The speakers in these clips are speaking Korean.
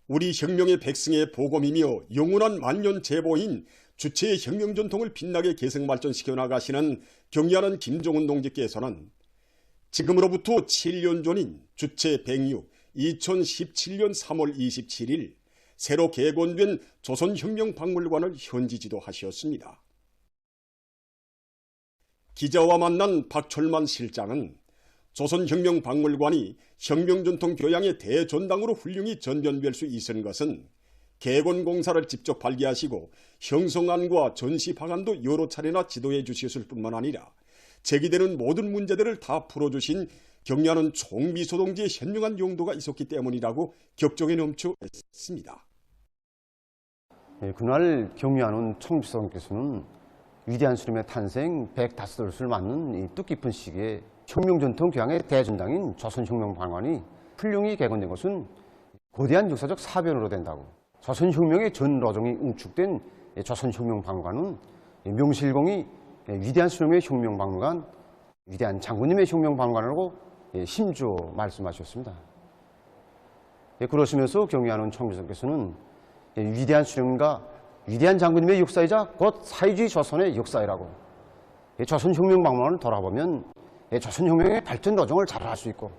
우리 혁명의 백승의 보검이며 영원한 만년 제보인 주체의 혁명 전통을 빛나게 계승 발전시켜 나가시는 경의하는 김종은 동지께서는 지금으로부터 7년 전인 주체 106 2017년 3월 27일 새로 개건된 조선혁명박물관을 현지 지도하셨습니다. 기자와 만난 박철만 실장은 조선혁명박물관이 혁명전통 교양의 대전당으로 훌륭히 전변될 수 있은 것은 개건공사를 직접 발기하시고 형성안과 전시 방안도 여러 차례나 지도해 주셨을 뿐만 아니라 제기되는 모든 문제들을 다 풀어주신 경의하는 총비서 동지의 현명한 용도가 있었기 때문이라고 격정에 넘쳐 했습니다. 그날 경의하는 총비서 동지께서는 위대한 수령의 탄생 105돌을 맞는 이 뜻깊은 시기에 혁명전통 교양의 대전당인 조선혁명박물관이 훌륭히 개건된 것은 거대한 역사적 사변으로 된다고. 조선혁명의 전 로정이 응축된 조선혁명박물관은 명실공히 위대한 수령의 혁명박물관, 위대한 장군님의 혁명박물관이라고 심주어 말씀하셨습니다. 그러시면서 경의하는 총비서께서는 위대한 수령과 위대한 장군님의 역사이자 곧 사회주의 조선의 역사이라고 조선혁명박물관을 돌아보면 조선혁명의 발전 로정을 잘 알 수 있고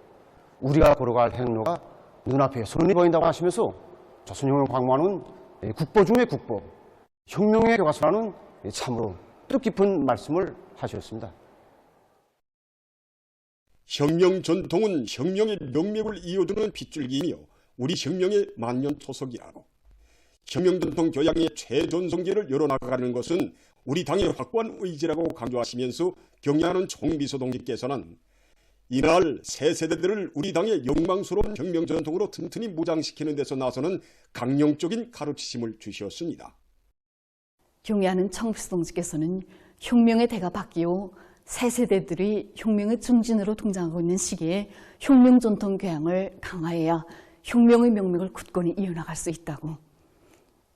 우리가 걸어갈 행로가 눈앞에 선이 보인다고 하시면서 조선혁명박물관은 국보 중의 국보, 혁명의 교과서라는 참으로 뜻깊은 말씀을 하셨습니다. 혁명 전통은 혁명의 명맥을 이어주는 핏줄기이며 우리 혁명의 만년 토속이라고. 혁명 전통 교양의 최전성기를 열어나가는 것은 우리 당의 확고한 의지라고 강조하시면서 경의하는 총비서 동지께서는 이날 새 세대들을 우리 당의 영광스러운 혁명 전통으로 튼튼히 무장시키는 데서 나서는 강령적인 가르치심을 주셨습니다. 경의하는 총비서 동지께서는 혁명의 대가 바뀌어 새 세대들이 혁명의 중진으로 등장하고 있는 시기에 혁명 전통 교양을 강화해야 혁명의 명맥을 굳건히 이어나갈 수 있다고.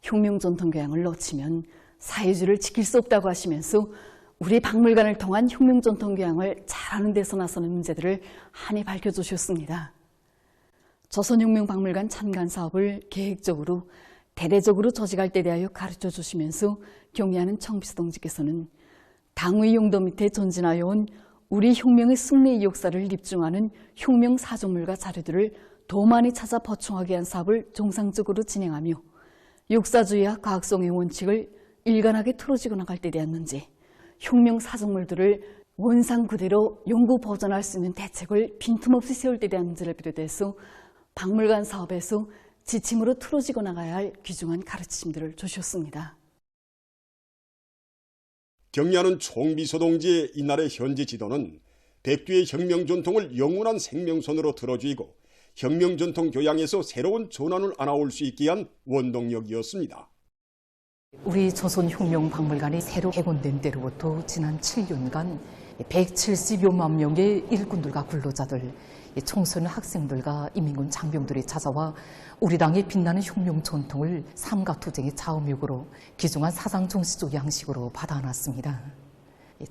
혁명 전통 교양을 놓치면 사회주의를 지킬 수 없다고 하시면서 우리 박물관을 통한 혁명 전통 교양을 잘하는 데서 나서는 문제들을 한이 밝혀주셨습니다. 조선혁명박물관 찬관 사업을 계획적으로 대대적으로 조직할 때 대하여 가르쳐 주시면서 경의하는 총비서 동지께서는 당의 용도 밑에 전진하여 온 우리 혁명의 승리의 역사를 입증하는 혁명 사조물과 자료들을 더 많이 찾아 보충하기 위한 사업을 정상적으로 진행하며 역사주의와 과학성의 원칙을 일관하게 틀어지고 나갈 때 대한 문제, 혁명 사조물들을 원상 그대로 연구 보존할 수 있는 대책을 빈틈없이 세울 때 대한 문제를 비롯해서 박물관 사업에서 지침으로 틀어지고 나가야 할 귀중한 가르침들을 주셨습니다. 경의하는 총비서 동지의 이날의 현지 지도는 백두의 혁명 전통을 영원한 생명선으로 들어주이고 혁명 전통 교양에서 새로운 전환을 안아올 수 있게 한 원동력이었습니다. 우리 조선혁명박물관이 새로 개건된 때로부터 지난 7년간 170여만 명의 일꾼들과 근로자들, 청소년 학생들과 인민군 장병들이 찾아와 우리 당의 빛나는 혁명 전통을 삶과 투쟁의 자음육으로 귀중한 사상 정치적 양식으로 받아놨습니다.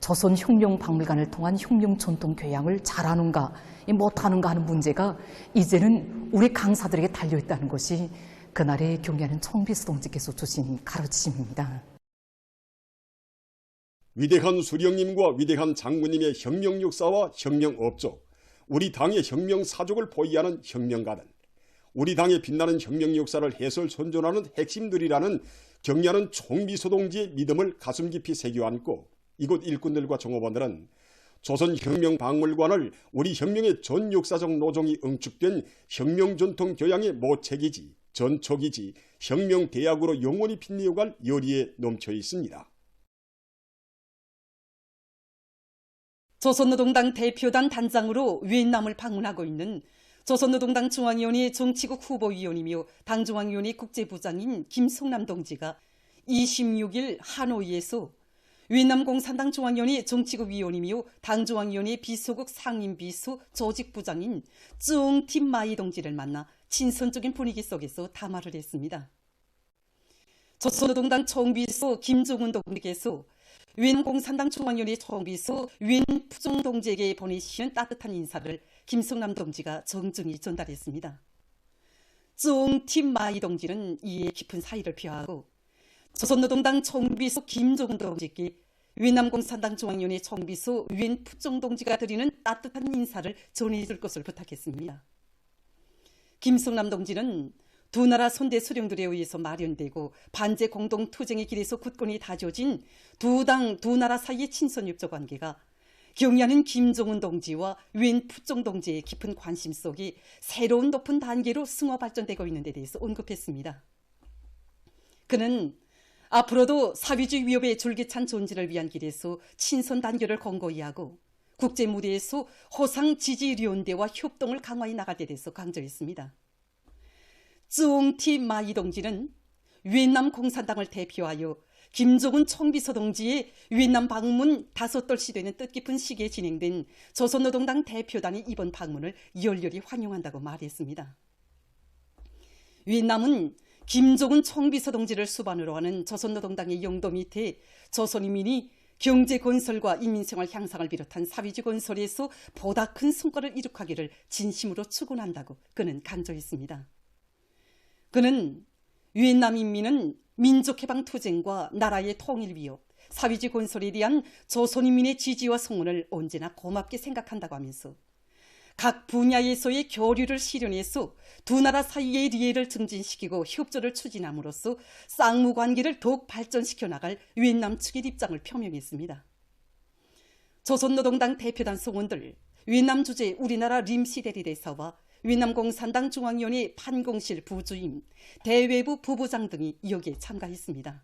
조선혁명박물관을 통한 혁명 전통 교양을 잘하는가 못하는가 하는 문제가 이제는 우리 강사들에게 달려있다는 것이 그날의 경의하는 총비서 동지께서 주신 가르침입니다. 위대한 수령님과 위대한 장군님의 혁명 역사와 혁명 업적, 우리 당의 혁명 사족을 보이하는 혁명가들, 우리 당의 빛나는 혁명 역사를 해설 선전하는 핵심들이라는 경의하는 총비서 동지의 믿음을 가슴 깊이 새겨안고 이곳 일꾼들과 종업원들은 조선혁명박물관을 우리 혁명의 전 역사적 노정이 응축된 혁명 전통 교양의 모책이지 전척이지 혁명대학으로 영원히 빛내어갈 열의에 넘쳐 있습니다. 조선노동당 대표단 단장으로 위엔남을 방문하고 있는 조선노동당 중앙위원회 정치국 후보위원이며 당중앙위원회 국제부장인 김성남 동지가 26일 하노이에서 위엔남 공산당 중앙위원회 정치국 위원이며 당중앙위원회 비서국 상임비서 조직부장인 쯔옹팀 마이 동지를 만나 친선적인 분위기 속에서 담화를 했습니다. 조선노동당 총비서 김종은 동지께서 위엔 공산당 중앙위원회 총비서 위엔 푸종 동지에게 보내신 따뜻한 인사를 김성남 동지가 정중히 전달했습니다. 쫑팀 마이 동지는 이에 깊은 사의를 표하고 조선노동당 총비수 김종은 동지께 위남 공산당 중앙위원회 총비수 윈 푸종 동지가 드리는 따뜻한 인사를 전해줄 것을 부탁했습니다. 김성남 동지는 두 나라 선대 수령들에 의해서 마련되고 반제 공동 투쟁의 길에서 굳건히 다져진 두 당 두 나라 사이의 친선 협조 관계가 경의하는 김종은 동지와 윈 푸종 동지의 깊은 관심 속에 새로운 높은 단계로 승화 발전되고 있는 데 대해서 언급했습니다. 그는 앞으로도 사회주의 위협의 줄기찬 존재를 위한 길에서 친선 단결을 공고히 하고 국제 무대에서 호상 지지위원대와 협동을 강화해 나갈 데 대해서 강조했습니다. 쫑티 마이 동지는 위엔남 공산당을 대표하여 김종은 총비서 동지의 위엔남 방문 5돌 시되는 뜻깊은 시기에 진행된 조선노동당 대표단의 이번 방문을 열렬히 환영한다고 말했습니다. 위엔남은 김종은 총비서 동지를 수반으로 하는 조선노동당의 영도 밑에 조선인민이 경제 건설과 인민생활 향상을 비롯한 사회주의 건설에서 보다 큰 성과를 이룩하기를 진심으로 축원한다고 그는 강조했습니다. 그는 위엔남 인민은 민족해방 투쟁과 나라의 통일 위협, 사회주의 건설에 대한 조선인민의 지지와 성원을 언제나 고맙게 생각한다고 하면서 각 분야에서의 교류를 실현해서 두 나라 사이의 리해를 증진시키고 협조를 추진함으로써 쌍무관계를 더욱 발전시켜 나갈 위엔남 측의 입장을 표명했습니다. 조선노동당 대표단 성원들, 위엔남 주재 우리나라 림시대리 대사와 위엔남 공산당 중앙위원회 판공실 부주임, 대외부 부부장 등이 여기에 참가했습니다.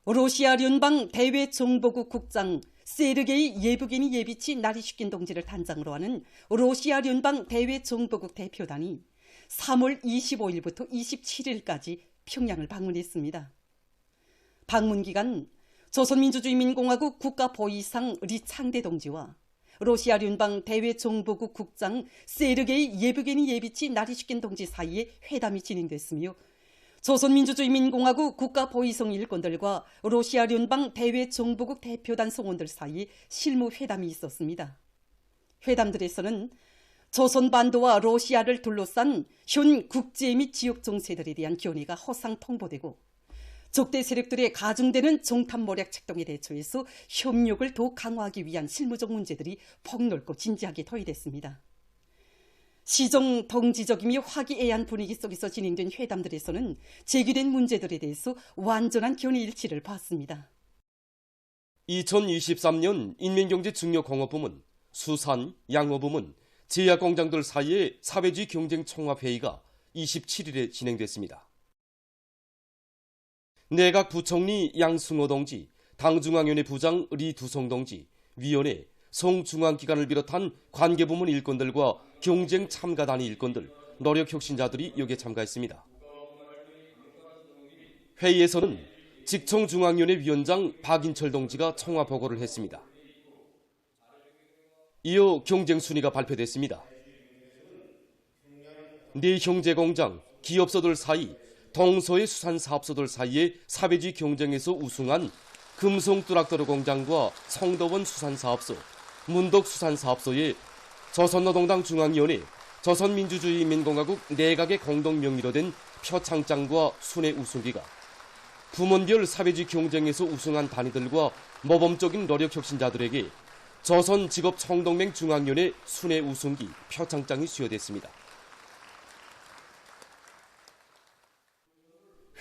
러시아聯邦 대외정보국 국장 세르게이 예브게니 예비치 나리슈킨 동지를 단장으로 하는 러시아聯邦 대외정보국 대표단이 3월 25일부터 27일까지 평양을 방문했습니다. 방문 기간 조선민주주의인민공화국 국가보위상 리창대 동지와 러시아聯邦 대외정보국 국장 세르게이 예브게니 예비치 나리슈킨 동지 사이에 회담이 진행됐으며 조선민주주의인민공화국 국가보위성 일꾼들과 러시아聯邦 대외정보국 대표단 성원들 사이 실무회담이 있었습니다. 회담들에서는 조선반도와 러시아를 둘러싼 현 국제 및 지역 정세들에 대한 견해가 허상 통보되고 적대 세력들의 가중되는 정탐모략 책동에 대처해서 협력을 더욱 강화하기 위한 실무적 문제들이 폭넓고 진지하게 토의됐습니다. 시정 동지적이며 화기애애한 분위기 속에서 진행된 회담들에서는 제기된 문제들에 대해서 완전한 견해 일치를 봤습니다. 2023년 인민경제증력공업부문, 수산, 양호부문, 제약공장들 사이의 사회주의 경쟁 총합회의가 27일에 진행됐습니다. 내각 부총리 양승호 동지, 당중앙위원회 부장 리두성 동지, 위원회, 성중앙기관을 비롯한 관계부문 일꾼들과 경쟁 참가단위 일꾼들, 노력혁신자들이 여기에 참가했습니다. 회의에서는 직청중앙위원회 위원장 박인철 동지가 청와보고를 했습니다. 이어 경쟁순위가 발표됐습니다. 네 형제공장, 기업소들 사이, 동서의 수산사업소들 사이의 사회주의 경쟁에서 우승한 금송뚜락도로 공장과 성도원 수산사업소, 문덕수산사업소의 조선노동당 중앙위원회, 조선민주주의인민공화국 내각의 공동명의로 된 표창장과 순회 우승기가 부문별 사회주의 경쟁에서 우승한 단위들과 모범적인 노력혁신자들에게 조선직업총동맹 중앙위원회 순회 우승기 표창장이 수여됐습니다.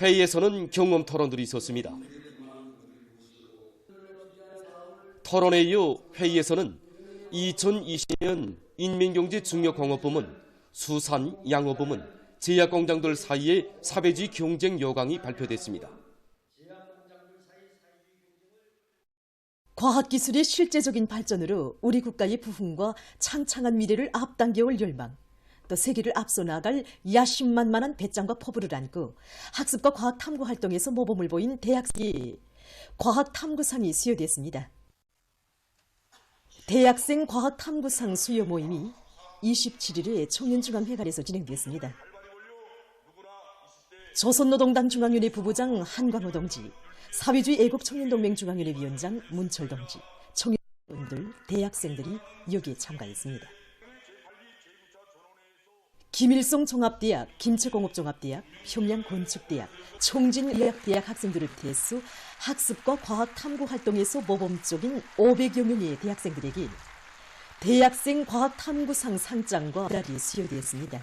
회의에서는 경험 토론들이 있었습니다. 토론에 이어 회의에서는 2020년 인민경제증력공업부문, 수산, 양호부문, 제약공장들 사이의 사회주의 경쟁 요강이 발표됐습니다. 과학기술의 실제적인 발전으로 우리 국가의 부흥과 창창한 미래를 앞당겨올 열망, 또 세계를 앞서 나갈 야심만만한 배짱과 포부를 안고 학습과 과학 탐구 활동에서 모범을 보인 대학생이 과학탐구상이 수여됐습니다. 대학생 과학탐구상 수여 모임이 27일에 청년중앙회관에서 진행됐습니다. 조선노동당 중앙위원회 부부장 한광호 동지, 사회주의 애국청년동맹 중앙위원회 위원장 문철 동지, 청년들, 대학생들이 여기에 참가했습니다. 김일성 종합대학, 김치공업종합대학, 평양건축대학, 총진의학대학 학생들을 비롯해서 학습과 과학 탐구 활동에서 모범적인 500여 명의 대학생들에게 대학생 과학 탐구상 상장과 메달이 수여되었습니다.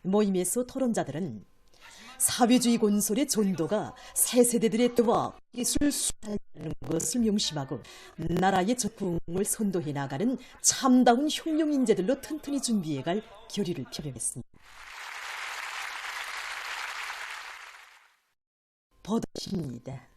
모임에서 토론자들은 사회주의 건설의 전도가 새 세대들의 뜻과 기술 수단하는 것을 명심하고 나라의 적붕을 선도해 나가는 참다운 혁명 인재들로 튼튼히 준비해갈 결의를 표명했습니다. 버릇입니다.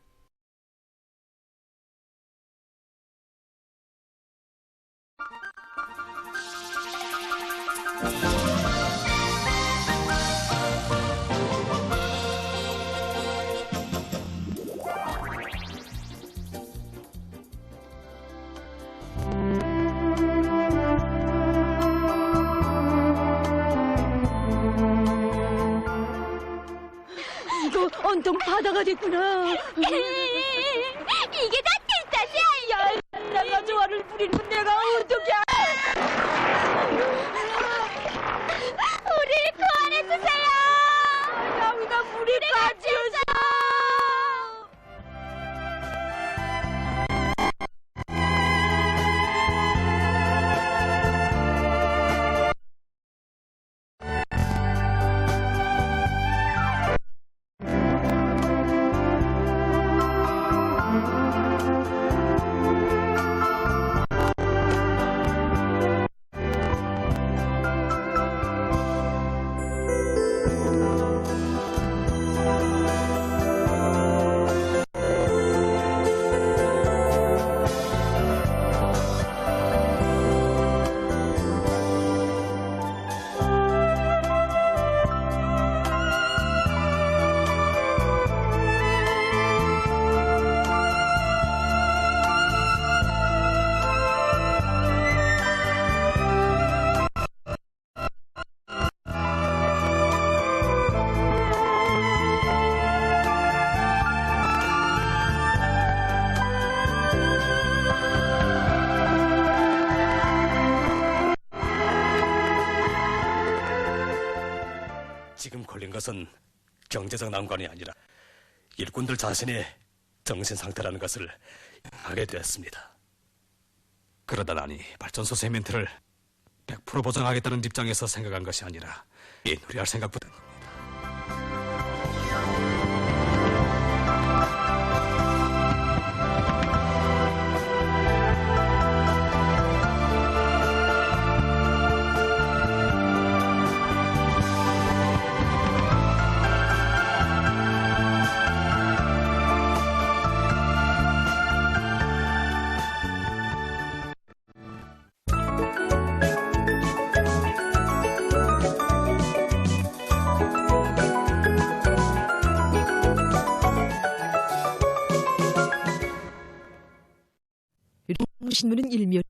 이거 온통 바다가 됐구나. 이게 다 뒷탓이야. 야, 내가 조화를 부리는 내가 어떻게? 우리를 구원해주세요. 나위가 물에 빠져서. 지금 걸린 것은 경제적 난관이 아니라 일꾼들 자신의 정신 상태라는 것을 알게 되었습니다. 그러다 나니 발전소 세멘트를 100% 보장하겠다는 입장에서 생각한 것이 아니라 이 누리할 생각보다 신문은 일면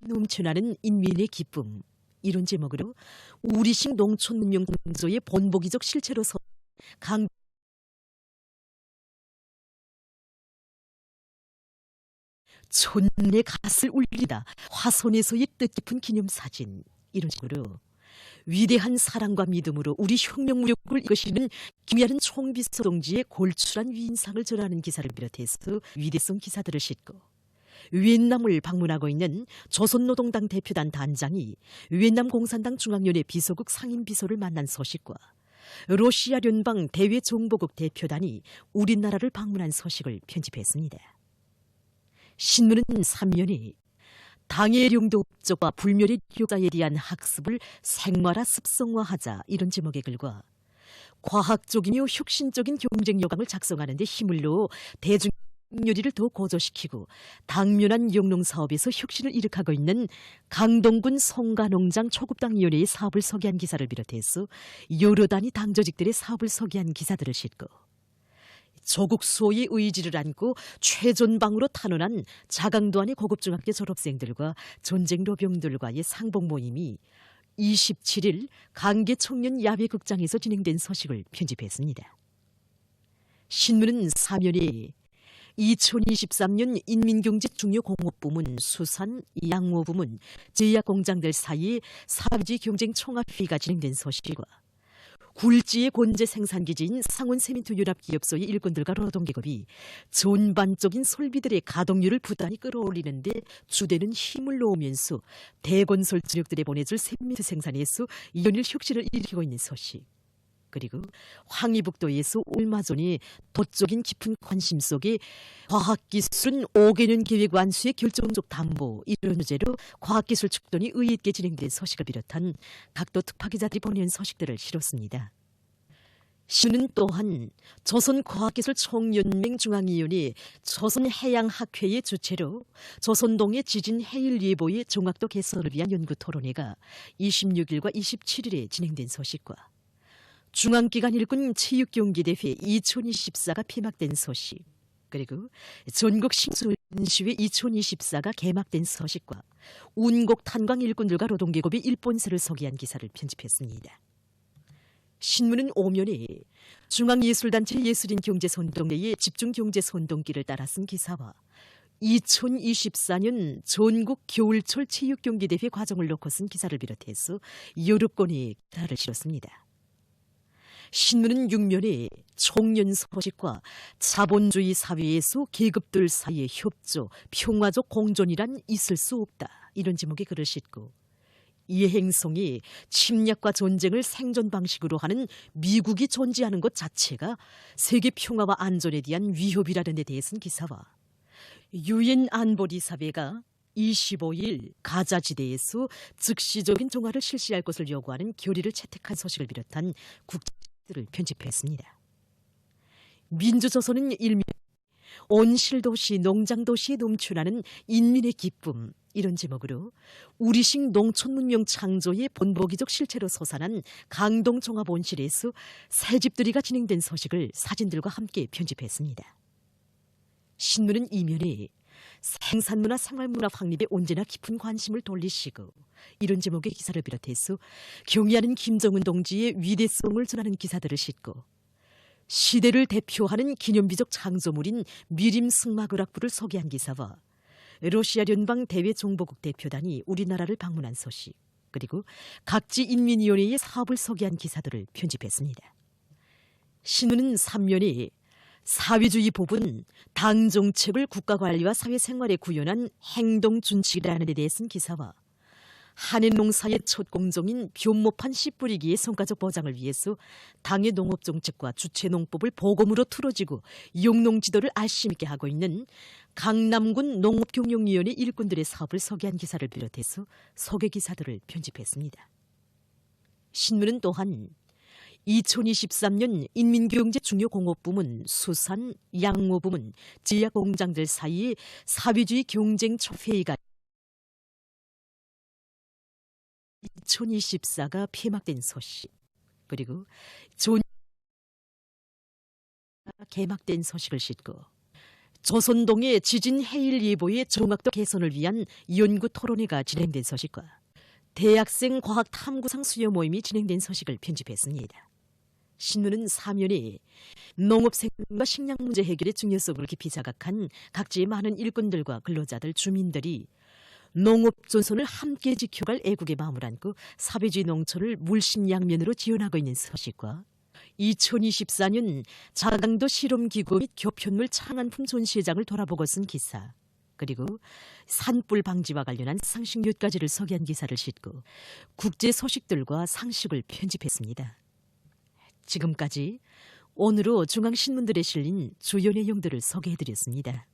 넘쳐나는 인민의 기쁨 이런 제목으로 우리식 농촌 문명 공조의 본보기적 실체로 서 촌내 갓을 울리다 화손에서의 뜻깊은 기념사진 이런 식으로 위대한 사랑과 믿음으로 우리 혁명 무력을 이끄시는 김야른 총비서 동지의 골출한 위인상을 전하는 기사를 비롯해서 위대성 기사들을 싣고 위엔남을 방문하고 있는 조선노동당 대표단 단장이 위엔남 공산당 중앙위원회 비서국 상임비서를 만난 소식과 러시아聯邦 대외정보국 대표단이 우리나라를 방문한 소식을 편집했습니다. 신문은 3면이 당의領土 업적과 불멸의 역사에 대한 학습을 생활화 습성화하자 이런 제목의 글과 과학적이며 혁신적인 경쟁 여강을 작성하는 데 힘을 넣어 대중요리를 더 고조시키고 당면한 영농사업에서 혁신을 일으키고 있는 강동군 송가농장 초급당위원회의 사업을 소개한 기사를 비롯해서 여러 단위 당조직들의 사업을 소개한 기사들을 싣고 조국 수호의 의지를 안고 최전방으로 탄원한 자강도안의 고급중학교 졸업생들과 전쟁 로병들과의 상봉 모임이 27일 강계 청년 야외극장에서 진행된 소식을 편집했습니다. 신문은 사면에 2023년 인민경제중요공업부문, 수산, 양모부문, 제약공장들 사이에 사회주의 경쟁 총합회의가 진행된 소식과 굴지의 권재 생산기지인 상온세민트연합기업소의 일꾼들과 노동계급이 전반적인 설비들의 가동률을 부단히 끌어올리는데 주되는 힘을 놓으면서 대건설 주력들에 보내줄 세민트 생산에서 연일 혁신을 일으키고 있는 소식, 그리고 황희북도에서 얼마 전에 도적인 깊은 관심 속에 과학기술은 5개년 계획 완수의 결정적 담보, 이런 주제로 과학기술 축돈이 의의 있게 진행된 소식을 비롯한 각도 특파기자들이 보내는 소식들을 실었습니다. 신문은 또한 조선과학기술총연맹 중앙위원회 조선해양학회의 주최로 조선동해 지진해일예보의 정확도 개선을 위한 연구토론회가 26일과 27일에 진행된 소식과 중앙기관 일군 체육경기대회 2024가 폐막된 소식, 그리고 전국 심수연시회 2024가 개막된 소식과 운곡 탄광 일꾼들과 노동계급이 일본세를 소개한 기사를 편집했습니다. 신문은 오면에 중앙예술단체 예술인경제선동대의 집중경제선동기를 따라 쓴 기사와 2024년 전국 겨울철 체육경기대회 과정을 놓고 쓴 기사를 비롯해서 여러 건의 기사를 실었습니다. 신문은 6면에 총연 소식과 자본주의 사회에서 계급들 사이의 협조, 평화적 공존이란 있을 수 없다, 이런 제목의 글을 싣고 이 행성이 침략과 전쟁을 생존 방식으로 하는 미국이 존재하는 것 자체가 세계 평화와 안전에 대한 위협이라는 데 대해 쓴 기사와 유엔 안보리사회가 25일 가자지대에서 즉시적인 종화를 실시할 것을 요구하는 결의를 채택한 소식을 비롯한 국제들을 편집했습니다. 민주조선은 일면 온실도시, 농장도시에 넘쳐나는 인민의 기쁨, 이런 제목으로 우리식 농촌문명 창조의 본보기적 실체로 솟아난 강동종합온실에서 새집들이가 진행된 소식을 사진들과 함께 편집했습니다. 신문은 이면에 생산문화, 생활문화 확립에 언제나 깊은 관심을 돌리시고, 이런 제목의 기사를 비롯해서 경의하는 김정은 동지의 위대성을 전하는 기사들을 싣고 시대를 대표하는 기념비적 창조물인 미림 승마그락부를 소개한 기사와 러시아聯邦 대외정보국 대표단이 우리나라를 방문한 소식, 그리고 각지 인민위원회의 사업을 소개한 기사들을 편집했습니다. 신문은 3면에 사회주의 법은 당정책을 국가관리와 사회생활에 구현한 행동준칙이라는 데 대해 쓴 기사와 한해농사의 첫 공정인 변모판 씨 뿌리기의 성과적 보장을 위해서 당의 농업정책과 주체농법을 보검으로 틀어지고 영농지도를 알심 있게 하고 있는 강남군 농업경영위원회 일꾼들의 사업을 소개한 기사를 비롯해서 소개 기사들을 편집했습니다. 신문은 또한 2023년 인민경제중요공업부문, 수산, 양모부문, 제약공장들 사이에 사회주의 경쟁 초회의가 2024가 폐막된 소식, 그리고 개막된 소식을 싣고 조선동해 지진 해일 예보의 정확도 개선을 위한 연구 토론회가 진행된 소식과 대학생 과학 탐구상 수요 모임이 진행된 소식을 편집했습니다. 신문은 3면에 농업생과 식량 문제 해결의 중요성을 깊이 자각한 각지의 많은 일꾼들과 근로자들, 주민들이 농업존선을 함께 지켜갈 애국의 마음을 안고 사회주의 농촌을 물심양면으로 지원하고 있는 소식과 2024년 자강도 실험기구 및 교편물 창안품 전시회장을 돌아보고 쓴 기사, 그리고 산불 방지와 관련한 상식 몇 가지를 소개한 기사를 싣고 국제 소식들과 상식을 편집했습니다. 지금까지 오늘로 중앙신문들에 실린 주요 내용들을 소개해드렸습니다.